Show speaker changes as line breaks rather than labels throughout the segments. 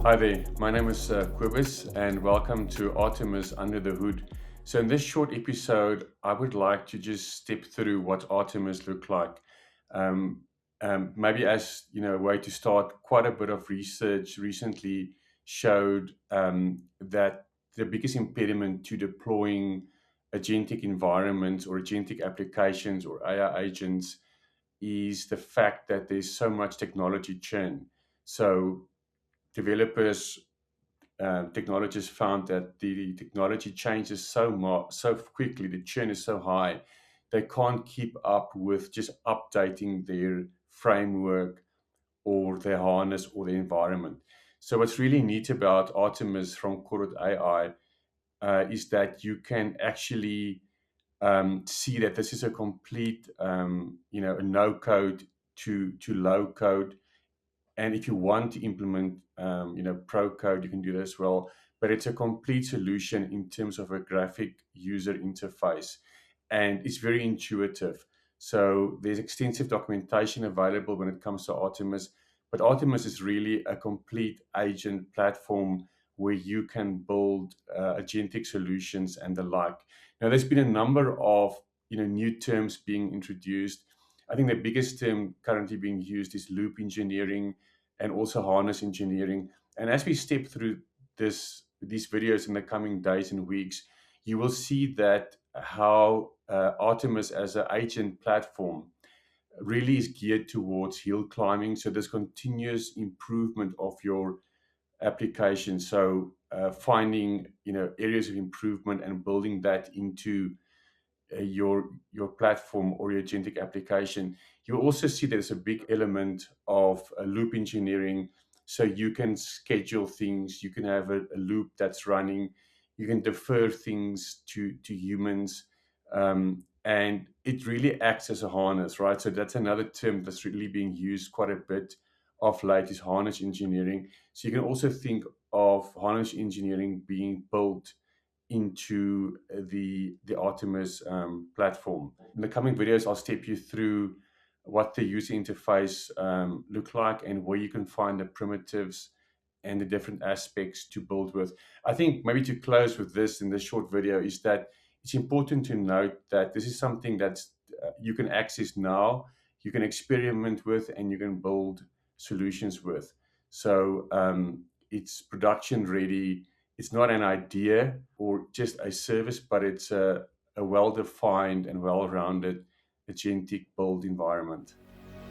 Hi there, my name is Quibus and welcome to Artemis Under the Hood. So in this short episode, I would like to just step through what Artemis look like. Um, Maybe as a way to start, quite a bit of research recently showed that the biggest impediment to deploying agentic environments or agentic applications or AI agents is the fact that there's so much technology churn. So developers, technologists found that the technology changes so quickly, the churn is so high, they can't keep up with just updating their framework or their harness or their environment. So what's really neat about Artemis from Corot AI is that you can actually see that this is a complete, a no code to low code. And if you want to implement, pro code, you can do that as well. But it's a complete solution in terms of a graphic user interface, and it's very intuitive. So there's extensive documentation available when it comes to Artemis. But Artemis is really a complete agent platform where you can build agentic solutions and the like. Now, there's been a number of new terms being introduced. I think the biggest term currently being used is loop engineering and also harness engineering. And as we step through these videos in the coming days and weeks, you will see that how Artemis as an agent platform really is geared towards hill climbing. So there's continuous improvement of your application. So finding areas of improvement and building that into your platform or your agentic application. You also see there's a big element of loop engineering. So you can schedule things, you can have a loop that's running, you can defer things to humans, and it really acts as a harness, right? So that's another term that's really being used quite a bit of late, is harness engineering. So you can also think of harness engineering being built into the Artemis platform. In the coming videos, I'll step you through what the user interface look like and where you can find the primitives and the different aspects to build with. I think maybe to close with this in this short video is that it's important to note that this is something that's you can access now, you can experiment with, and you can build solutions with. So it's production ready. It's not an idea or just a service, but it's a well-defined and well-rounded agentic build environment.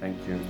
Thank you.